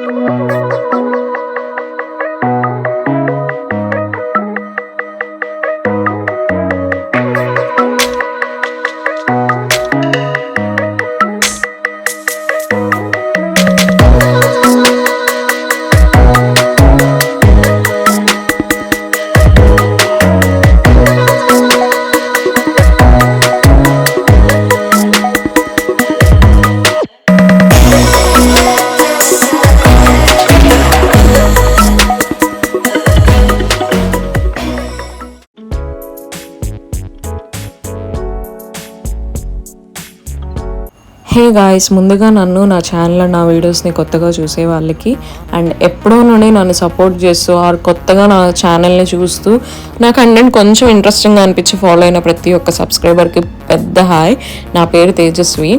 Hey guys, ముందుగా నన్ను నా ఛానల్లో నా వీడియోస్ని కొత్తగా చూసే వాళ్ళకి అండ్ ఎప్పుడో నుండి నన్ను సపోర్ట్ చేస్తూ ఆర్ కొత్తగా నా ఛానల్ని చూస్తూ నా కంటెంట్ కొంచెం ఇంట్రెస్టింగ్గా అనిపించి ఫాలో అయిన ప్రతి ఒక్క సబ్స్క్రైబర్కి పెద్ద హాయ్. నా పేరు తేజస్వి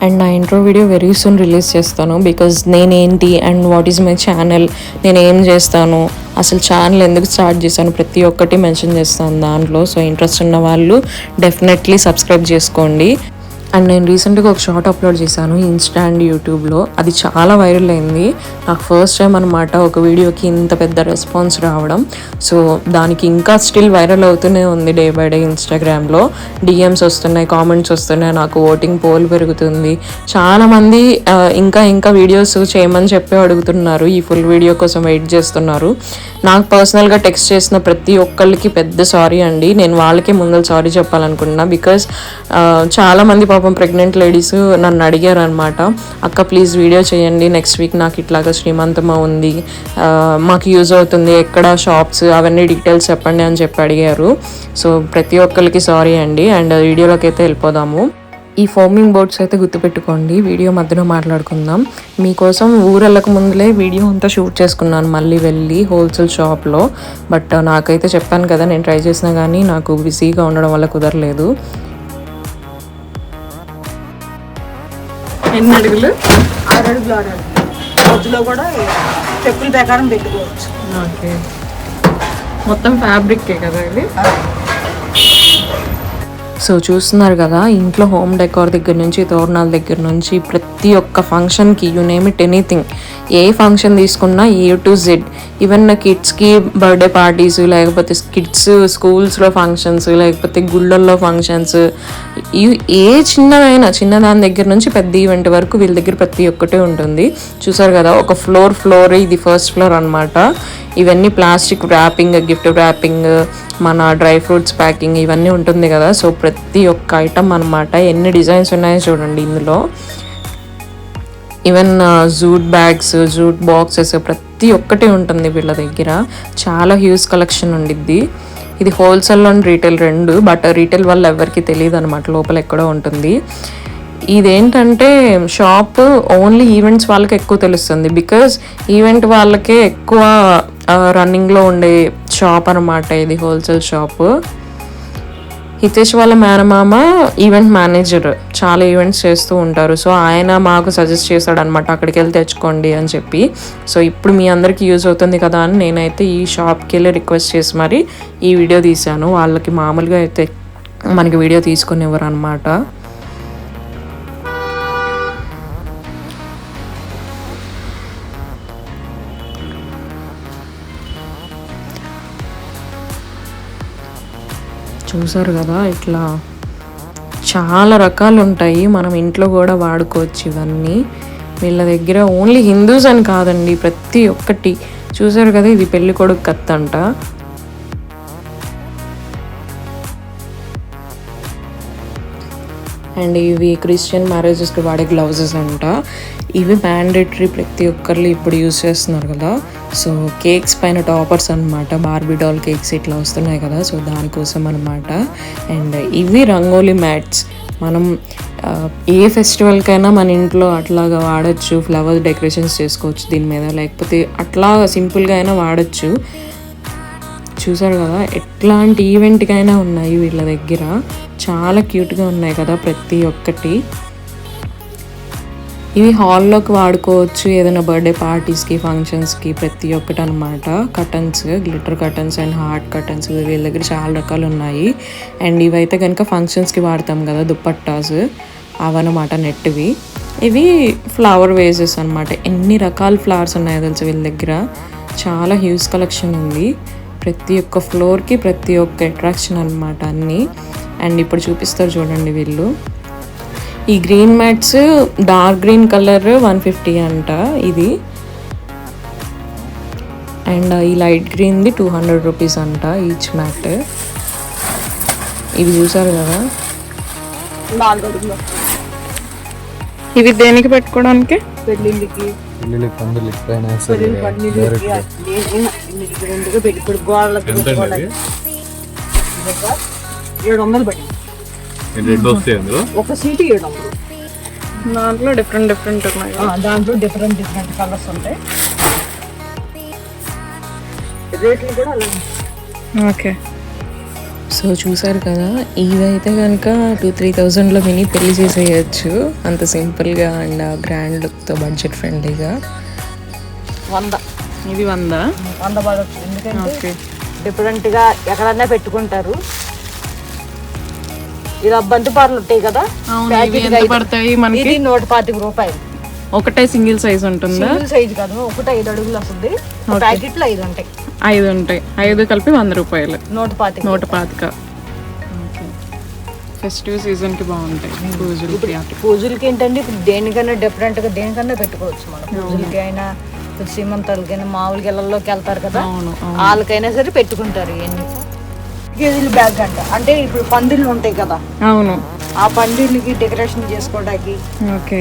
అండ్ నా intro video very soon release చేస్తాను. బికాజ్ నేనేంటి and what is my channel, నేను ఏం చేస్తాను, అసలు ఛానల్ ఎందుకు స్టార్ట్ చేశాను, ప్రతి ఒక్కటి మెన్షన్ చేస్తాను దాంట్లో. సో ఇంట్రెస్ట్ ఉన్న వాళ్ళు డెఫినెట్లీ సబ్స్క్రైబ్ చేసుకోండి. అండ్ నేను రీసెంట్గా ఒక షార్ట్ అప్లోడ్ చేశాను ఇన్స్టా అండ్ యూట్యూబ్లో. అది చాలా వైరల్ అయింది. నాకు ఫస్ట్ టైం అనమాట ఒక వీడియోకి ఇంత పెద్ద రెస్పాన్స్ రావడం. సో దానికి ఇంకా స్టిల్ వైరల్ అవుతూనే ఉంది డే బై డే. ఇన్స్టాగ్రామ్లో డిఎమ్స్ వస్తున్నాయి, కామెంట్స్ వస్తున్నాయి, నాకు ఓటింగ్ పోల్ పెరుగుతుంది. చాలామంది ఇంకా వీడియోస్ చేయమని చెప్పి అడుగుతున్నారు, ఈ ఫుల్ వీడియో కోసం వెయిట్ చేస్తున్నారు. నాకు పర్సనల్గా టెక్స్ట్ చేసిన ప్రతి ఒక్కరికి పెద్ద సారీ అండి. నేను వాళ్ళకే ముందర సారీ చెప్పాలనుకుంటున్నా. బికాజ్ చాలామంది పాపం ప్రెగ్నెంట్ లేడీస్ నన్ను అడిగారు అనమాట, అక్క ప్లీజ్ వీడియో చేయండి, నెక్స్ట్ వీక్ నాకు ఇట్లాగా శ్రీమంతమా ఉంది, మాకు యూజ్ అవుతుంది, ఎక్కడ షాప్స్ అవన్నీ డీటెయిల్స్ చెప్పండి అని చెప్పి అడిగారు. సో ప్రతి ఒక్కరికి సారీ అండి. అండ్ వీడియోలోకి అయితే వెళ్ళిపోదాము. ఈ ఫోమింగ్ బోర్డ్స్ అయితే గుర్తుపెట్టుకోండి, వీడియో మధ్యలో మాట్లాడుకుందాం. మీకోసం ఊరెళ్ళక ముందులే వీడియో అంతా షూట్ చేసుకున్నాను మళ్ళీ వెళ్ళి హోల్సేల్ షాప్లో. బట్ నాకైతే చెప్పాను కదా, నేను ట్రై చేసినా కానీ నాకు బిజీగా ఉండడం వల్ల కుదరలేదు. ఎన్ని అడుగులు? 6 అడుగులు 6 అడుగులు. మధ్యలో కూడా చెప్పుల ప్రకారం పెట్టుకోవచ్చు. ఓకే, మొత్తం ఫ్యాబ్రిక్కే కదా ఇది. సో చూస్తున్నారు కదా, ఇంట్లో హోమ్ డెకార్ దగ్గర నుంచి తోరణాల దగ్గర నుంచి ప్రతి ఒక్క ఫంక్షన్కి యూ నేమ్ ఇట్ ఎనీథింగ్, ఏ ఫంక్షన్ తీసుకున్నా A to Z. ఈవెన్ కిడ్స్కి బర్త్డే పార్టీస్, లేకపోతే కిడ్స్ స్కూల్స్లో ఫంక్షన్స్, లేకపోతే గుళ్ళల్లో ఫంక్షన్స్, ఏ చిన్నదాని దగ్గర నుంచి పెద్ద ఈవెంట్ వరకు వీళ్ళ దగ్గర ప్రతి ఒక్కటే ఉంటుంది. చూసారు కదా, ఒక ఫ్లోర్ ఇది ఫస్ట్ ఫ్లోర్ అనమాట. ఇవన్నీ ప్లాస్టిక్ ర్యాపింగ్, గిఫ్ట్ ర్యాపింగ్, మన డ్రై ఫ్రూట్స్ ప్యాకింగ్ ఇవన్నీ ఉంటుంది కదా. సో ప్రతి ఒక్క ఐటమ్ అనమాట. ఎన్ని డిజైన్స్ ఉన్నాయో చూడండి ఇందులో. Even jute bags, jute boxes ప్రతి ఒక్కటి ఉంటుంది వీళ్ళ దగ్గర. చాలా హ్యూజ్ కలెక్షన్ ఉండిద్ది. ఇది హోల్సేల్ అండ్ రీటైల్ రెండు. బట్ రీటైల్ వల్ల ఎవరికి తెలియదు అనమాట, లోపల ఎక్కడో ఉంటుంది. ఇదేంటంటే షాప్ ఓన్లీ ఈవెంట్స్ వాళ్ళకి ఎక్కువ తెలుస్తుంది. బికాజ్ ఈవెంట్ వాళ్ళకే ఎక్కువ రన్నింగ్లో ఉండే షాప్ అనమాట ఇది, హోల్సేల్ షాప్. హితేష్ వాళ్ళ మేనమామ ఈవెంట్ మేనేజర్, చాలా ఈవెంట్స్ చేస్తూ ఉంటారు. సో ఆయన మాకు సజెస్ట్ చేశాడు అనమాట, అక్కడికి వెళ్ళి తెచ్చుకోండి అని చెప్పి. సో ఇప్పుడు మీ అందరికీ యూజ్ అవుతుంది కదా అని నేనైతే ఈ షాప్కి వెళ్ళి రిక్వెస్ట్ చేసి మరి ఈ వీడియో తీశాను. వాళ్ళకి మామూలుగా అయితే మనకి వీడియో తీసుకునేవారు అనమాట. చూసారు కదా, ఇట్లా చాలా రకాలు ఉంటాయి, మనం ఇంట్లో కూడా వాడుకోవచ్చు ఇవన్నీ. వీళ్ళ దగ్గర ఓన్లీ హిందూస్ అని కాదండి, ప్రతి ఒక్కటి. చూసారు కదా, ఇది పెళ్లి కొడుకు కత్తి అంట. అండ్ ఇవి క్రిస్టియన్ మ్యారేజెస్కి వాడే గ్లౌజెస్ అంట. ఇవి మ్యాండేటరీ, ప్రతి ఒక్కళ్ళు ఇప్పుడు యూజ్ చేస్తున్నారు కదా. సో కేక్స్ పైన టాపర్స్ అనమాట, బార్బీ డాల్ కేక్స్ ఇట్లా వస్తున్నాయి కదా, సో దానికోసం అనమాట. అండ్ ఇవి రంగోలీ మ్యాట్స్. మనం ఏ ఫెస్టివల్కైనా మన ఇంట్లో అట్లాగా వాడచ్చు, ఫ్లవర్ డెకరేషన్స్ చేసుకోవచ్చు దీని మీద, లేకపోతే అట్లా సింపుల్గా అయినా వాడచ్చు. చూసారు కదా, ఎట్లాంటి ఈవెంట్కైనా ఉన్నాయి వీళ్ళ దగ్గర. చాలా క్యూట్గా ఉన్నాయి కదా ప్రతి ఒక్కటి. ఇవి హాల్లోకి వాడుకోవచ్చు, ఏదైనా బర్త్డే పార్టీస్కి, ఫంక్షన్స్కి, ప్రతి ఒక్కటి అనమాట. Curtains, glitter curtains and heart curtains, వీళ్ళ దగ్గర చాలా రకాలు ఉన్నాయి. అండ్ ఇవైతే కనుక ఫంక్షన్స్కి వాడతాం కదా దుప్పట్టాస్, అవన్నమాట నెట్వి. ఇవి ఫ్లవర్ వేజెస్ అనమాట. ఎన్ని రకాల ఫ్లవర్స్ ఉన్నాయో తెలుసు వీళ్ళ దగ్గర. చాలా హ్యూజ్ కలెక్షన్ ఉంది. ప్రతి ఒక్క ఫ్లోర్కి ప్రతి ఒక్క అట్రాక్షన్ అనమాట అన్నీ. అండ్ ఇప్పుడు చూపిస్తారు చూడండి వీళ్ళు. ఈ green mats dark green colour 150 అంట ఇది. అండ్ ఈ లైట్ గ్రీన్ది 200 రూపీస్ అంట ఈచ్ మ్యాట్. ఇవి చూసారు కదా, 4 అడుగులు. ఇవి దేనికి పెట్టుకోవడానికి? పెళ్ళిళ్ళకి, పందులకి పైన ఇప్పుడు గోడలకు పెట్టుకోవడానికి 700 పడింది. ఒక సీటు 700. దాంట్లో డిఫరెంట్ ఉన్నాయి. దాంట్లో డిఫరెంట్ కలర్స్ ఉంటాయి. రేట్లు కూడా అలాగే. ఓకే. సో చూసారు కదా, ఇవైతే కనుక 2-3,000లో విని పెళ్లి చేసేయచ్చు అంత సింపుల్గా అండ్ గ్రాండ్ లుక్తో బడ్జెట్ ఫ్రెండ్లీగా. 100. ఇది 100 పడవచ్చు. ఎందుకంటే డిఫరెంట్గా ఎక్కడన్నా పెట్టుకుంటారు. ఇలా బంతి పాటలు ఉంటాయి కదా, పడతాయి మనకి. 125 రూపాయలు. ఒకటే సింగిల్ సైజ్ ఉంటుందా? సింగిల్ సైజ్ కాదు, ఒకటి 5 అడుగులు వస్తుంది. ప్యాకెట్లో 5 ఉంటాయి. 5 ఉంటాయి. 5 కలిపి 100 రూపాయలు. 125. ఫెస్టివ్ సీజన్ కి బాగుంటాయి పూజలకి. ఏంటంటే ఇప్పుడు దేనికైనా డిఫరెంట్ గా దేనికైనా పెట్టుకోవచ్చు మనం. పూజలకి అయినా, సీమంతాలకైనా, మామూలు గిళ్ళల్లోకి వెళ్తారు కదా, వాళ్ళకైనా సరే పెట్టుకుంటారు. ఇవన్నీ కేజీల బ్యాగ్ అంట. అంటే ఇప్పుడు పందిళ్ళు ఉంటాయి కదా, అవును, ఆ పందిళ్ళకి డెకరేషన్ చేసుకోవడానికి. ఓకే.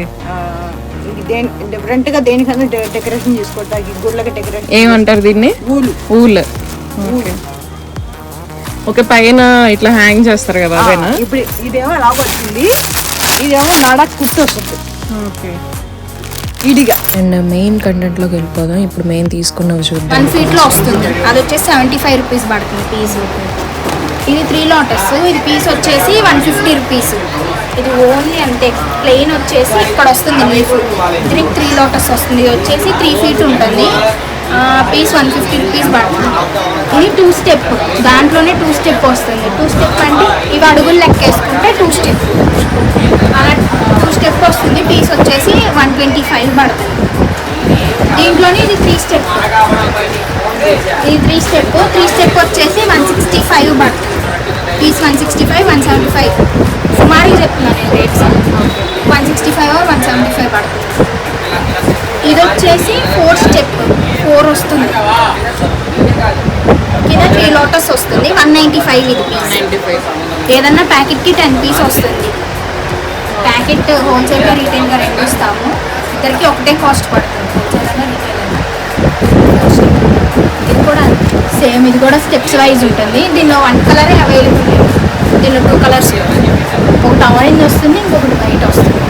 డిఫరెంట్ గా దేనికైనా డెకరేషన్ చేసుకోవడానికి, గుళ్ళకి డెకరేషన్. ఏమంటారు దీన్ని? ఊల్. ఓకే, పైన ఇట్లా హ్యాంగ్ చేస్తారు కదా, అదేనా? ఇప్పుడు ఇదేమో ఎలా వచ్చింది, ఇదేమో నాడకు కుర్తి వస్తుంది. ఓకే, ఇడిగా. అండ్ మెయిన్ కంటెంట్లోకి వెళ్ళిపోదాం. ఇప్పుడు మెయిన్ తీసుకున్నవి చూద్దాం. 1 feet లో వస్తుంది. అది వచ్చేసి 75 రూపీస్ పడుతుంది పీస్. ఇది 3 lotus. ఇది పీస్ వచ్చేసి 150 రూపీస్. ఇది ఓన్లీ అంతే ప్లెయిన్ వచ్చేసి ఇక్కడ వస్తుంది లీఫ్. దీనికి 3 lotus వస్తుంది. ఇది వచ్చేసి 3 feet ఉంటుంది. పీస్ 150 రూపీస్ పడుతుంది. ఇది 2 step. దాంట్లోనే 2 step వస్తుంది. 2 step అంటే ఇవి అడుగులు లెక్క వేసుకుంటే 2 step. అలా 2 step వస్తుంది. పీస్ వచ్చేసి 125 పడుతుంది. దీంట్లోనే ఇది 3 step. ఇది 3 step. 3 step వచ్చేసి 165 పడుతుంది. పీస్ 165, 175 సుమారుగా చెప్తున్నాను నేను రేట్స్. 165 or 175 పడుతుంది. ఇది వచ్చేసి 4 step. 4 వస్తుంది. కింద 3 lotus వస్తుంది. 195 ఇది పీస్. ఏదన్నా ప్యాకెట్కి 10 పీస్ వస్తుంది. ప్యాకెట్ హోల్సేల్గా రీటైల్గా రెండు ఇస్తాము. ఇద్దరికి ఒకటే కాస్ట్ పడుతుంది, హోల్సేల్గా రీటైల్. ఇది కూడా సేమ్. ఇది కూడా స్టెప్స్ వైజ్ ఉంటుంది. దీనిలో 1 కలరే అవైలబుల్ లేదు. దీనిలో 2 కలర్స్, ఒకటి ఆరెంజ్ వస్తుంది, ఇంకొకటి వైట్ వస్తుంది.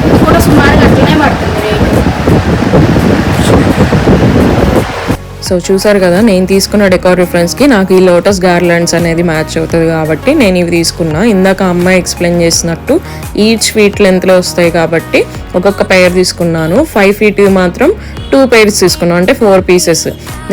ఇది కూడా సుమారుగా అట్లనే పడుతుంది రేటు. సో చూసారు కదా, నేను తీసుకున్న డెకార్ రిఫరెన్స్కి నాకు ఈ లోటస్ గార్లాండ్స్ అనేది మ్యాచ్ అవుతుంది కాబట్టి నేను ఇవి తీసుకున్నా. ఇందాక అమ్మాయి ఎక్స్ప్లెయిన్ చేసినట్టు ఈచ్ ఫీట్ లెంత్లో వస్తాయి కాబట్టి ఒక్కొక్క పెయిర్ తీసుకున్నాను. 5 feet మాత్రం 2 pairs తీసుకున్నాను, అంటే 4 pieces.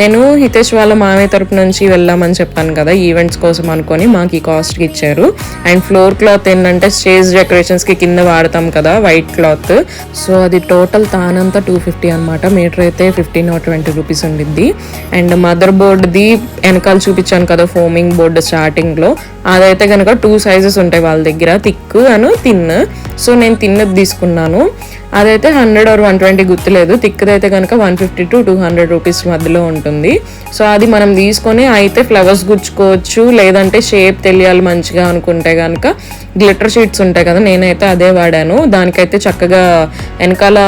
నేను హితేష్ వాళ్ళ మామయ్య తరపు నుంచి వెళ్ళామని చెప్పాను కదా, ఈవెంట్స్ కోసం అనుకొని మాకు ఈ కాస్ట్కి ఇచ్చారు. అండ్ ఫ్లోర్ క్లాత్ ఏంటంటే స్టేజ్ డెకరేషన్స్కి కింద వాడతాం కదా, వైట్ క్లాత్. సో అది టోటల్ తానంతా 250 అనమాట. మీటర్ అయితే 15 or 20 రూపీస్ ఉండిద్ది. అండ్ మదర్ బోర్డ్ది వెనకాల చూపించాను కదా ఫోమింగ్ బోర్డు స్టార్టింగ్లో, అదైతే కనుక 2 sizes ఉంటాయి వాళ్ళ దగ్గర, థిక్ అను థిన్. సో నేను థిన్నది తీసుకున్నాను. అదైతే 100 or 120 గుర్తులేదు. థిక్ది అయితే కనుక 150 to 200 రూపీస్ మధ్యలో ఉంటుంది. సో అది మనం తీసుకొని అయితే ఫ్లవర్స్ గుచ్చుకోవచ్చు, లేదంటే షేప్ తెలియాలి మంచిగా అనుకుంటే కనుక గ్లిటర్ షీట్స్ ఉంటాయి కదా, నేనైతే అదే వాడాను. దానికైతే చక్కగా వెనకాల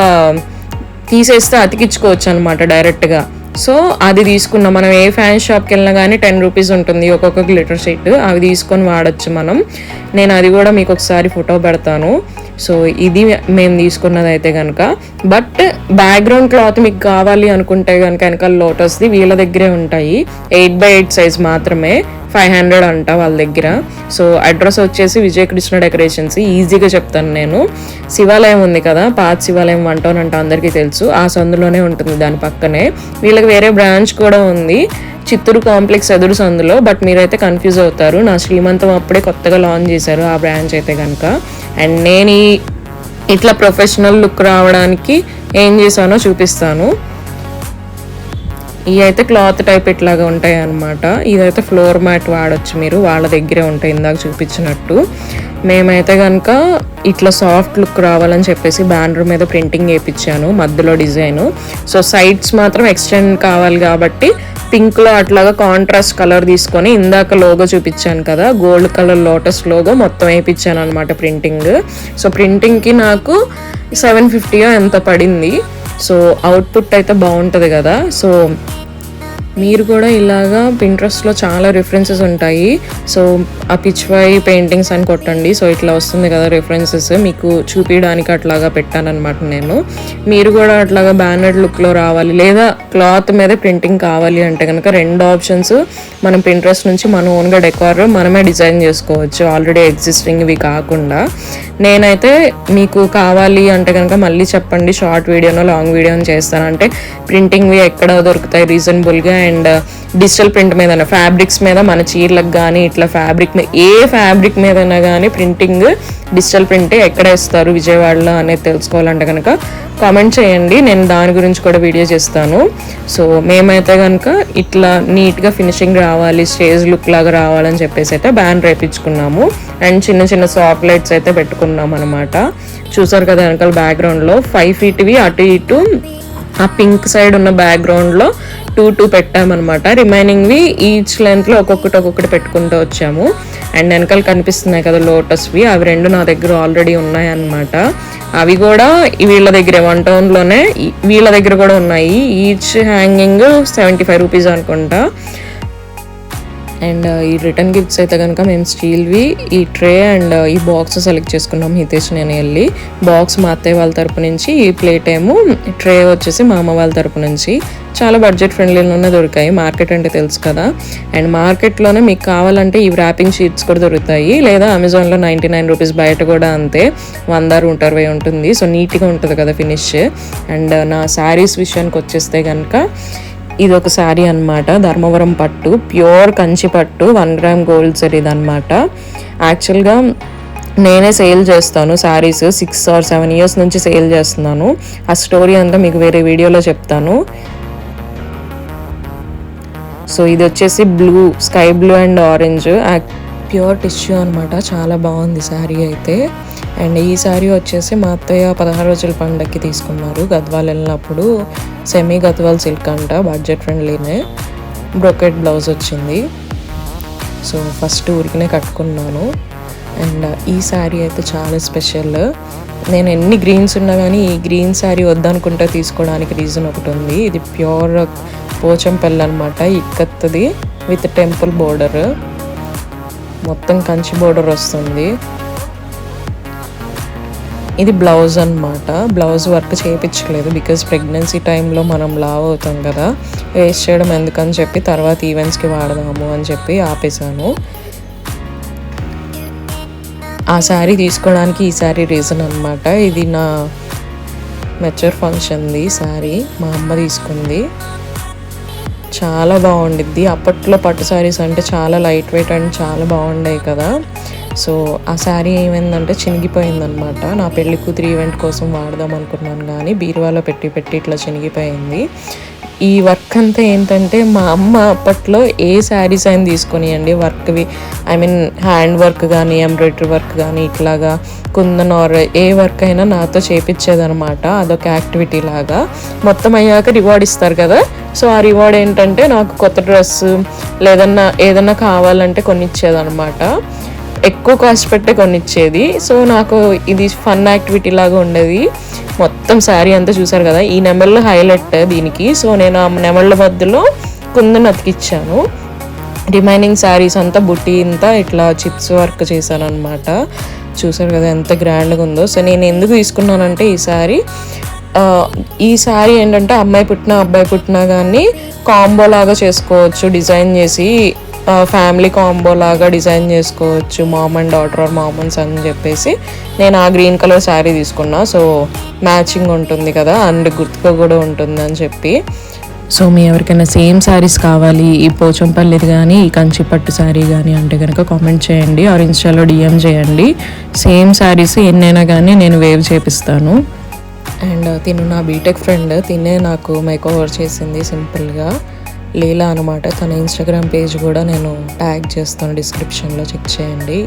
తీసేస్తే అతికించుకోవచ్చు అనమాట డైరెక్ట్గా. సో అది తీసుకున్నాం. మనం ఏ ఫ్యాన్ షాప్కి వెళ్ళినా కానీ 10 రూపీస్ ఉంటుంది ఒక్కొక్క గ్లిటర్ షీట్. అవి తీసుకొని వాడచ్చు మనం. నేను అది కూడా మీకు ఒకసారి ఫోటో పెడతాను. సో ఇది మేము తీసుకున్నది అయితే కనుక. బట్ బ్యాక్గ్రౌండ్ క్లాత్ మీకు కావాలి అనుకుంటే కనుక వెనకాల లోటస్ది వీళ్ళ దగ్గరే ఉంటాయి. 8x8 సైజ్ మాత్రమే, 500 అంట వాళ్ళ దగ్గర. సో అడ్రస్ వచ్చేసి విజయకృష్ణ డెకరేషన్స్. ఈజీగా చెప్తాను నేను. శివాలయం ఉంది కదా, పాత శివాలయం 1 town అంట అందరికీ తెలుసు, ఆ సందులోనే ఉంటుంది దాని పక్కనే. వీళ్ళకి వేరే బ్రాంచ్ కూడా ఉంది చిత్తూరు కాంప్లెక్స్ ఎదురు సందులో. బట్ మీరైతే కన్ఫ్యూజ్ అవుతారు, నా శ్రీమంతం అప్పుడే కొత్తగా లాంచ్ చేశారు ఆ బ్రాంచ్ అయితే కనుక. అండ్ నేను ఈ ఇట్లా ప్రొఫెషనల్ లుక్ రావడానికి ఏం చేశానో చూపిస్తాను. ఇవి అయితే క్లాత్ టైప్ ఇట్లాగా ఉంటాయి అన్నమాట. ఇదైతే ఫ్లోర్ మ్యాట్ వాడచ్చు మీరు, వాళ్ళ దగ్గరే ఉంటాయి ఇందాక చూపించినట్టు. మేమైతే కనుక ఇట్లా సాఫ్ట్ లుక్ రావాలని చెప్పేసి బ్యానర్ మీద ప్రింటింగ్ వేయించాను, మధ్యలో డిజైను. సో సైడ్స్ మాత్రం ఎక్స్టెండ్ కావాలి కాబట్టి పింక్లో అట్లాగా కాంట్రాస్ట్ కలర్ తీసుకొని ఇందాక లోగో చూపించాను కదా, గోల్డ్ కలర్ లోటస్ లోగో మొత్తం వేయించాను అనమాట ప్రింటింగ్. సో ప్రింటింగ్కి నాకు 750 ఎంత పడింది. సో అవుట్పుట్ అయితే బాగుంటుంది కదా. సో మీరు కూడా ఇలాగా పింట్రెస్ట్లో చాలా రిఫరెన్సెస్ ఉంటాయి. సో ఆ పిచ్వై పెయింటింగ్స్ అని కొట్టండి. సో ఇట్లా వస్తుంది కదా రిఫరెన్సెస్, మీకు చూపించడానికి అట్లాగా పెట్టానన్నమాట నేను. మీరు కూడా అట్లాగా బ్యానర్ లుక్లో రావాలి లేదా క్లాత్ మీద ప్రింటింగ్ కావాలి అంటే కనుక 2 ఆప్షన్స్. మనం పింట్రెస్ట్ నుంచి మన ఓన్గా డెకార్ మనమే డిజైన్ చేసుకోవచ్చు, ఆల్రెడీ ఎగ్జిస్టింగ్వి కాకుండా. నేనైతే మీకు కావాలి అంటే కనుక మళ్ళీ చెప్పండి, షార్ట్ వీడియోనో లాంగ్ వీడియోనో చేస్తాను. అంటే ప్రింటింగ్వి ఎక్కడ దొరుకుతాయి రీజనబుల్గా, అండ్ డిజిటల్ ప్రింట్ మీద ఫ్యాబ్రిక్స్ మీద మన చీరలకు కానీ ఇట్లా ఫ్యాబ్రిక్ మీద ఏ ఫ్యాబ్రిక్ మీదైనా కానీ ప్రింటింగ్ డిజిటల్ ప్రింట్ ఎక్కడ ఇస్తారు విజయవాడలో అనేది తెలుసుకోవాలంటే కనుక కామెంట్ చేయండి, నేను దాని గురించి కూడా వీడియో చేస్తాను. సో మేమైతే కనుక ఇట్లా నీట్గా ఫినిషింగ్ రావాలి, స్టేజ్ లుక్ లాగా రావాలని చెప్పేసి అయితే బ్యానర్ వేయించుకున్నాము. అండ్ చిన్న చిన్న సాఫ్ట్ లైట్స్ అయితే పెట్టుకున్నాం అనమాట. చూసారు కదా వెనకాల బ్యాక్గ్రౌండ్లో 5 ఫీట్వి అటు ఇటు ఆ పింక్ సైడ్ ఉన్న బ్యాక్గ్రౌండ్లో 2 పెట్టామన్నమాట. రిమైనింగ్వి ఈచ్ లెంత్లో ఒక్కొక్కటి పెట్టుకుంటూ వచ్చాము. అండ్ వెనకాల కనిపిస్తున్నాయి కదా లోటస్వి, అవి 2 నా దగ్గర ఆల్రెడీ ఉన్నాయన్నమాట. అవి కూడా వీళ్ళ దగ్గరే 1 టౌన్లోనే వీళ్ళ దగ్గర కూడా ఉన్నాయి. ఈచ్ హ్యాంగింగ్ 75 రూపీస్ అనుకుంటా. అండ్ ఈ రిటర్న్ గిఫ్ట్స్ అయితే కనుక మేము స్టీల్వి ఈ ట్రే అండ్ ఈ బాక్స్ సెలెక్ట్ చేసుకున్నాం. హితేష్ నేను వెళ్ళి బాక్స్ మా అత్తయ్య వాళ్ళ తరపు నుంచి, ఈ ప్లేట్ ఏమో ట్రే వచ్చేసి మా అమ్మ వాళ్ళ తరపు నుంచి. చాలా బడ్జెట్ ఫ్రెండ్లీలోనే దొరికాయి, మార్కెట్ అంటే తెలుసు కదా. అండ్ మార్కెట్లోనే మీకు కావాలంటే ఈ ర్యాపింగ్ షీట్స్ కూడా దొరుకుతాయి, లేదా అమెజాన్లో 99 రూపీస్, బయట కూడా అంతే 100-120 ఉంటుంది. సో నీట్గా ఉంటుంది కదా ఫినిష్. అండ్ నా శారీస్ విషయానికి వచ్చేస్తే కనుక ఇది ఒక శారీ అనమాట, ధర్మవరం పట్టు, ప్యూర్ కంచి పట్టు, 1 గ్రామ్ గోల్డ్ జరీది అనమాట. యాక్చువల్గా నేనే సేల్ చేస్తాను శారీస్, 6 or 7 years నుంచి సేల్ చేస్తున్నాను. ఆ స్టోరీ అంతా మీకు వేరే వీడియోలో చెప్తాను. సో ఇది వచ్చేసి blue, sky blue and orange, pure tissue అనమాట. చాలా బాగుంది శారీ అయితే. అండ్ ఈ శారీ వచ్చేసి మా అత్తయ్య 16 రోజుల పండగకి తీసుకున్నారు గద్వాల్ వెళ్ళినప్పుడు. సెమీ గద్వాల్ సిల్క్ అంట, బడ్జెట్ ఫ్రెండ్లీనే. బ్రోకెట్ బ్లౌజ్ వచ్చింది. సో ఫస్ట్ ఊరికినే కట్టుకున్నాను. అండ్ ఈ శారీ అయితే చాలా స్పెషల్. నేను ఎన్ని గ్రీన్స్ ఉన్నా కానీ ఈ గ్రీన్ శారీ వద్దనుకుంటే తీసుకోవడానికి రీజన్ ఒకటి ఉంది. ఇది ప్యూర్ పోచంపల్లి అనమాట, ఇక్కత్తుది విత్ టెంపుల్ బోర్డర్, మొత్తం కంచి బోర్డర్ వస్తుంది. ఇది బ్లౌజ్ అనమాట. బ్లౌజ్ వర్క్ చేయించలేదు, బికాజ్ ప్రెగ్నెన్సీ టైంలో మనం లావ్ అవుతాం కదా, వేస్ట్ చేయడం ఎందుకని చెప్పి తర్వాత ఈవెంట్స్కి వాడదాము అని చెప్పి ఆపేసాను. ఆ శారీ తీసుకోవడానికి ఈ శారీ రీజన్ అనమాట. ఇది నా మెచ్యూర్ ఫంక్షన్ది శారీ, మా అమ్మ తీసుకుంది. చాలా బాగుండిద్ది. అప్పట్లో పట్టు శారీస్ అంటే చాలా లైట్ వెయిట్ అండ్ చాలా బాగుండాయి కదా. సో ఆ శారీ ఏమైందంటే చినిగిపోయిందనమాట. నా పెళ్లి కూతురు ఈవెంట్ కోసం వాడదాం అనుకున్నాను కానీ బీరువాలో పెట్టి ఇట్లా చినిగిపోయింది. ఈ వర్క్ అంతా ఏంటంటే మా అమ్మ అప్పట్లో ఏ శారీస్ అయినా తీసుకొనియండి వర్క్వి, ఐ మీన్ హ్యాండ్ వర్క్ కానీ ఎంబ్రాయిడరీ వర్క్ కానీ ఇట్లాగా కుందన్ ఆర్ ఏ వర్క్ అయినా నాతో చేపించేదనమాట. అదొక యాక్టివిటీ లాగా. మొత్తం అయ్యాక రివార్డ్ ఇస్తారు కదా, సో ఆ రివార్డ్ ఏంటంటే నాకు కొత్త డ్రెస్సు ఏదన్నా కావాలంటే కొనిచ్చేదనమాట. ఎక్కువ కాస్ట్ పెట్టే కొనిచ్చేది. సో నాకు ఇది ఫన్ యాక్టివిటీ లాగా ఉండేది. మొత్తం శారీ అంతా చూసారు కదా, ఈ నెమళ్ళు హైలైట్ దీనికి. సో నేను ఆ నెమళ్ళ మధ్యలో కుందన్ అతికిచ్చాను. రిమైనింగ్ శారీస్ అంతా బుట్టి అంతా ఇట్లా చిప్స్ వర్క్ చేశాను అనమాట. చూసారు కదా ఎంత గ్రాండ్గా ఉందో. సో నేను ఎందుకు తీసుకున్నానంటే ఈ శారీ ఏంటంటే అమ్మాయి పుట్టినా అబ్బాయి పుట్టినా కానీ కాంబో లాగా చేసుకోవచ్చు, డిజైన్ చేసి ఫ్యామిలీ కాంబో లాగా డిజైన్ చేసుకోవచ్చు, mom and daughter or mom and son అని చెప్పేసి నేను ఆ గ్రీన్ కలర్ శారీ తీసుకున్నా. సో మ్యాచింగ్ ఉంటుంది కదా అండ్ గుర్తుగా కూడా ఉంటుంది అని చెప్పి సో మీ ఎవరికైనా సేమ్ శారీస్ కావాలి, ఈ పోచంపల్లిది కానీ ఈ కంచి పట్టు శారీ కానీ అంటే కనుక కామెంట్ చేయండి ఆర్ ఇన్స్టాలో డిఎం చేయండి. సేమ్ శారీస్ ఎన్నైనా కానీ నేను వేవ్ చేపిస్తాను. అండ్ తిను నా బీటెక్ ఫ్రెండ్, తినే నాకు మేక్ ఓవర్ చేసింది సింపుల్గా, లీలా అనమాట. తన ఇన్స్టాగ్రామ్ పేజ్ కూడా నేను ట్యాగ్ చేస్తాను డిస్క్రిప్షన్లో, చెక్ చేయండి.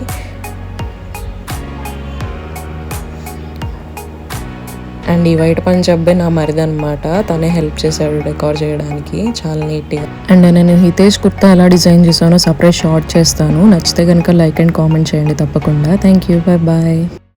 అండ్ ఈ వైట్ పంజాబే నా మరిది అనమాట, తనే హెల్ప్ చేశాడు డెకార్ చేయడానికి చాలా నీట్గా. అండ్ నేను హితేష్ కుర్తా ఎలా డిజైన్ చేశానో సపరేట్ షార్ట్ చేస్తాను, నచ్చితే కనుక లైక్ అండ్ కామెంట్ చేయండి తప్పకుండా. Thank you, bye bye.